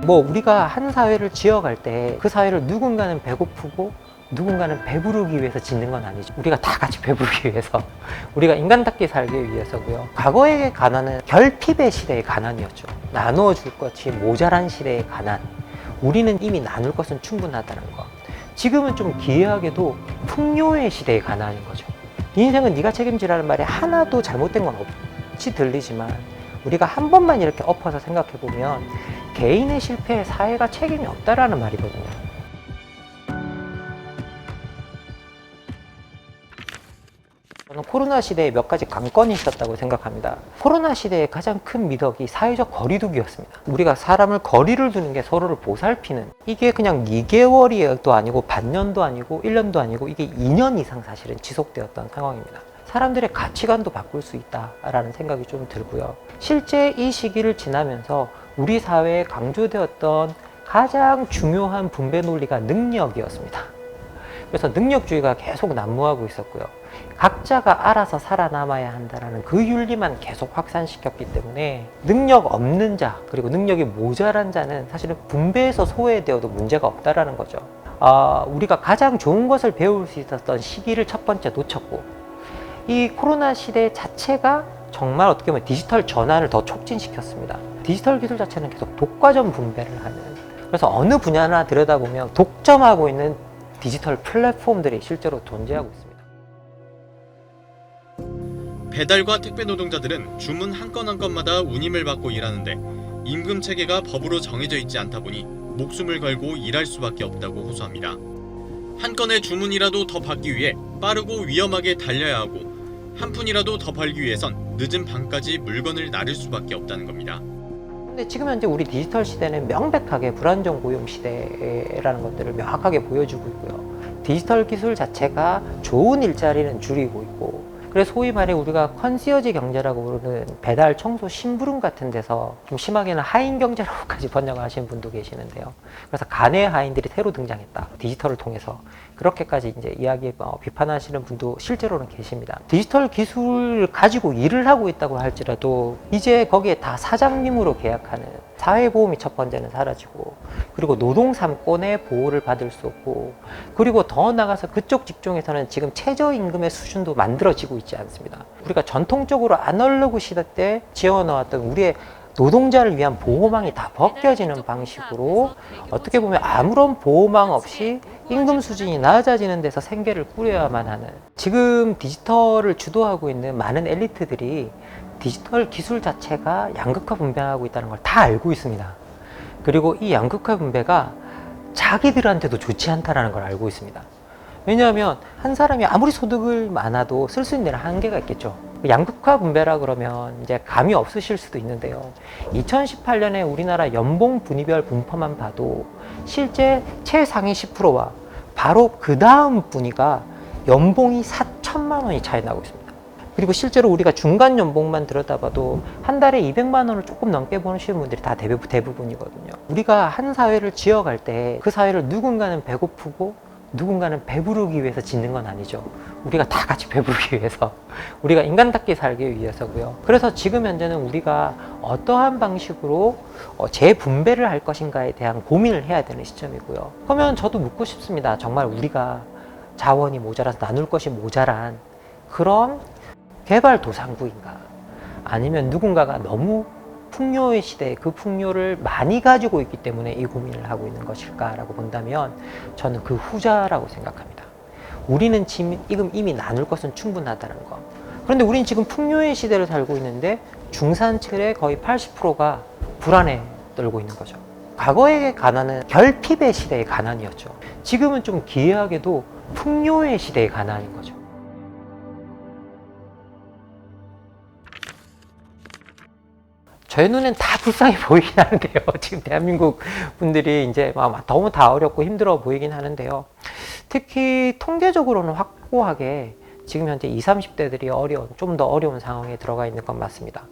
뭐 우리가 한 사회를 지어갈 때 그 사회를 누군가는 배고프고 누군가는 배부르기 위해서 짓는 건 아니죠. 우리가 다 같이 배부르기 위해서, 우리가 인간답게 살기 위해서고요. 과거의 가난은 결핍의 시대의 가난이었죠. 나누어줄 것이 모자란 시대의 가난. 우리는 이미 나눌 것은 충분하다는 거. 지금은 좀 기이하게도 풍요의 시대의 가난인 거죠. 네 인생은 네가 책임지라는 말에 하나도 잘못된 건 없이 들리지만, 우리가 한 번만 이렇게 엎어서 생각해 보면 개인의 실패에 사회가 책임이 없다라는 말이거든요. 저는 코로나 시대에 몇 가지 관건이 있었다고 생각합니다. 코로나 시대의 가장 큰 미덕이 사회적 거리두기였습니다. 우리가 사람을 거리를 두는 게 서로를 보살피는, 이게 그냥 2개월이도 아니고 반년도 아니고 1년도 아니고 이게 2년 이상 사실은 지속되었던 상황입니다. 사람들의 가치관도 바꿀 수 있다라는 생각이 좀 들고요. 실제 이 시기를 지나면서 우리 사회에 강조되었던 가장 중요한 분배 논리가 능력이었습니다. 그래서 능력주의가 계속 난무하고 있었고요. 각자가 알아서 살아남아야 한다는 그 윤리만 계속 확산시켰기 때문에 능력 없는 자, 그리고 능력이 모자란 자는 사실은 분배해서 소외되어도 문제가 없다라는 거죠. 우리가 가장 좋은 것을 배울 수 있었던 시기를 첫 번째 놓쳤고, 이 코로나 시대 자체가 정말 어떻게 보면 디지털 전환을 더 촉진시켰습니다. 디지털 기술 자체는 계속 독과점 분배를 하는, 그래서 어느 분야나 들여다보면 독점하고 있는 디지털 플랫폼들이 실제로 존재하고 있습니다. 배달과 택배 노동자들은 주문 한 건 한 건마다 운임을 받고 일하는데 임금 체계가 법으로 정해져 있지 않다 보니 목숨을 걸고 일할 수밖에 없다고 호소합니다. 한 건의 주문이라도 더 받기 위해 빠르고 위험하게 달려야 하고, 한 푼이라도 더 벌기 위해선 늦은 밤까지 물건을 나를 수밖에 없다는 겁니다. 근데 지금 현재 우리 디지털 시대는 명백하게 불안정 고용 시대라는 것들을 명확하게 보여주고 있고요. 디지털 기술 자체가 좋은 일자리는 줄이고 있고, 그래서 소위 말해 우리가 컨시어지 경제라고 부르는 배달, 청소, 심부름 같은 데서 좀 심하게는 하인 경제라고까지 번역하시는 분도 계시는데요. 그래서 가내 하인들이 새로 등장했다, 디지털을 통해서. 그렇게까지 이제 비판하시는 분도 실제로는 계십니다. 디지털 기술을 가지고 일을 하고 있다고 할지라도 이제 거기에 다 사장님으로 계약하는, 사회보험이 첫 번째는 사라지고, 그리고 노동 3권의 보호를 받을 수 없고, 그리고 더 나가서 그쪽 직종에서는 지금 최저임금의 수준도 만들어지고 있지 않습니다. 우리가 전통적으로 아날로그 시대 때 지어놓았던 우리의 노동자를 위한 보호망이 다 벗겨지는 방식으로 어떻게 보면 아무런 보호망 없이 임금 수준이 낮아지는 데서 생계를 꾸려야만 하는, 지금 디지털을 주도하고 있는 많은 엘리트들이 디지털 기술 자체가 양극화 분배하고 있다는 걸 다 알고 있습니다. 그리고 이 양극화 분배가 자기들한테도 좋지 않다는 걸 알고 있습니다. 왜냐하면 한 사람이 아무리 소득을 많아도 쓸 수 있는 데는 한계가 있겠죠. 양극화 분배라 그러면 이제 감이 없으실 수도 있는데요. 2018년에 우리나라 연봉 분위별 분포만 봐도 실제 최상위 10%와 바로 그 다음 분위가 연봉이 4천만 원이 차이 나고 있습니다. 그리고 실제로 우리가 중간 연봉만 들여다봐도 한 달에 200만 원을 조금 넘게 버시는 분들이 다 대부분이거든요. 우리가 한 사회를 지어갈 때 그 사회를 누군가는 배고프고 누군가는 배부르기 위해서 짓는 건 아니죠. 우리가 다 같이 배부르기 위해서, 우리가 인간답게 살기 위해서고요. 그래서 지금 현재는 우리가 어떠한 방식으로 재분배를 할 것인가에 대한 고민을 해야 되는 시점이고요. 그러면 저도 묻고 싶습니다. 정말 우리가 자원이 모자라서 나눌 것이 모자란 그런 개발도상국인가? 아니면 누군가가 너무 풍요의 시대에 그 풍요를 많이 가지고 있기 때문에 이 고민을 하고 있는 것일까라고 본다면 저는 그 후자라고 생각합니다. 우리는 지금 이미 나눌 것은 충분하다는 거. 그런데 우리는 지금 풍요의 시대를 살고 있는데 중산층의 거의 80%가 불안에 떨고 있는 거죠. 과거의 가난은 결핍의 시대의 가난이었죠. 지금은 좀 기이하게도 풍요의 시대의 가난인 거죠. 저의 눈엔 다 불쌍해 보이긴 하는데요. 지금 대한민국 분들이 이제 너무 다 어렵고 힘들어 보이긴 하는데요. 특히 통계적으로는 확고하게 지금 현재 20, 30대들이 좀 더 어려운 상황에 들어가 있는 건 맞습니다.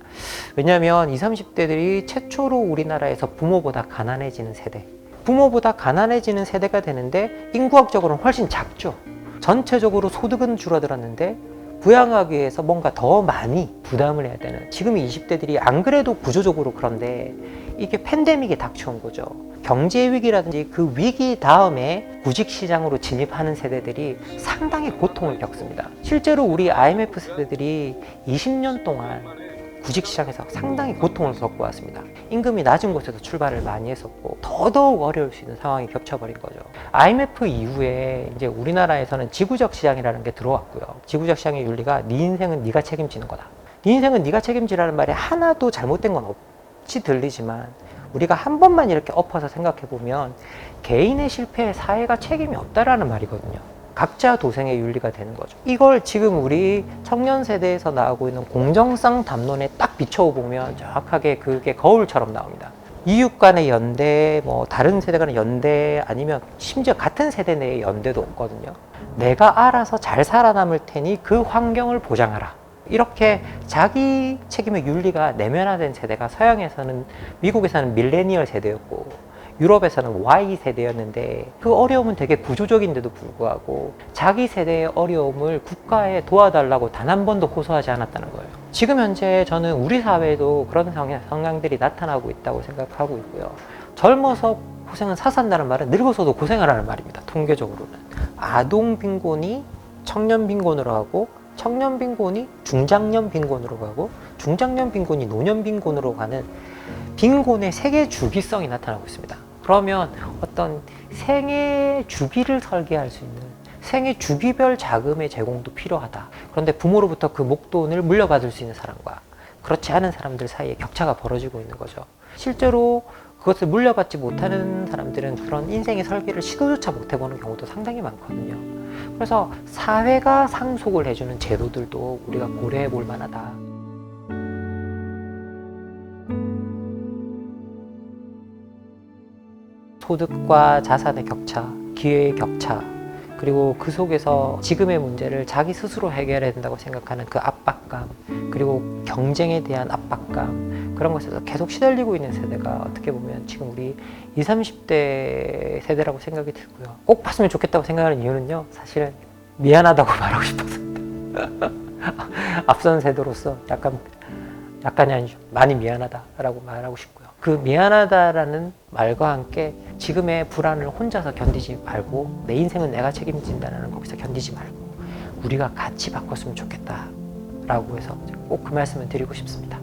왜냐하면 20, 30대들이 최초로 우리나라에서 부모보다 가난해지는 세대, 부모보다 가난해지는 세대가 되는데 인구학적으로는 훨씬 작죠. 전체적으로 소득은 줄어들었는데 부양하기 위해서 뭔가 더 많이 부담을 해야 되는, 지금 이 20대들이 안 그래도 구조적으로 그런데 이게 팬데믹이 닥쳐온 거죠. 경제 위기라든지 그 위기 다음에 구직 시장으로 진입하는 세대들이 상당히 고통을 겪습니다. 실제로 우리 IMF 세대들이 20년 동안 구직 시장에서 상당히 고통을 겪고 왔습니다. 임금이 낮은 곳에서 출발을 많이 했었고 더더욱 어려울 수 있는 상황이 겹쳐버린 거죠. IMF 이후에 이제 우리나라에서는 지구적 시장이라는 게 들어왔고요. 지구적 시장의 윤리가 네 인생은 네가 책임지는 거다. 네 인생은 네가 책임지라는 말에 하나도 잘못된 건 없이 들리지만 우리가 한 번만 이렇게 엎어서 생각해 보면 개인의 실패에 사회가 책임이 없다라는 말이거든요. 각자 도생의 윤리가 되는 거죠. 이걸 지금 우리 청년 세대에서 나오고 있는 공정성 담론에 딱 비춰보면 정확하게 그게 거울처럼 나옵니다. 이웃 간의 연대, 뭐 다른 세대 간의 연대, 아니면 심지어 같은 세대 내의 연대도 없거든요. 내가 알아서 잘 살아남을 테니 그 환경을 보장하라. 이렇게 자기 책임의 윤리가 내면화된 세대가 서양에서는, 미국에서는 밀레니얼 세대였고 유럽에서는 Y세대였는데 그 어려움은 되게 구조적인데도 불구하고 자기 세대의 어려움을 국가에 도와달라고 단 한 번도 호소하지 않았다는 거예요. 지금 현재 저는 우리 사회에도 그런 성향들이 나타나고 있다고 생각하고 있고요. 젊어서 고생은 사산다는 말은 늙어서도 고생하라는 말입니다. 통계적으로는. 아동 빈곤이 청년 빈곤으로 가고, 청년 빈곤이 중장년 빈곤으로 가고, 중장년 빈곤이 노년 빈곤으로 가는 빈곤의 세계 주기성이 나타나고 있습니다. 그러면 어떤 생애 주기를 설계할 수 있는 생애 주기별 자금의 제공도 필요하다. 그런데 부모로부터 그 목돈을 물려받을 수 있는 사람과 그렇지 않은 사람들 사이에 격차가 벌어지고 있는 거죠. 실제로 그것을 물려받지 못하는 사람들은 그런 인생의 설계를 시도조차 못 해보는 경우도 상당히 많거든요. 그래서 사회가 상속을 해주는 제도들도 우리가 고려해 볼 만하다. 소득과 자산의 격차, 기회의 격차, 그리고 그 속에서 지금의 문제를 자기 스스로 해결해야 된다고 생각하는 그 압박감, 그리고 경쟁에 대한 압박감, 그런 것에서 계속 시달리고 있는 세대가 어떻게 보면 지금 우리 20, 30대 세대라고 생각이 들고요. 꼭 봤으면 좋겠다고 생각하는 이유는요, 사실은 미안하다고 말하고 싶어서 앞선 세대로서 약간이 아니죠. 많이 미안하다라고 말하고 싶고요. 그 미안하다라는 말과 함께 지금의 불안을 혼자서 견디지 말고, 내 인생은 내가 책임진다는 거기서 견디지 말고 우리가 같이 바꿨으면 좋겠다라고 해서 꼭 그 말씀을 드리고 싶습니다.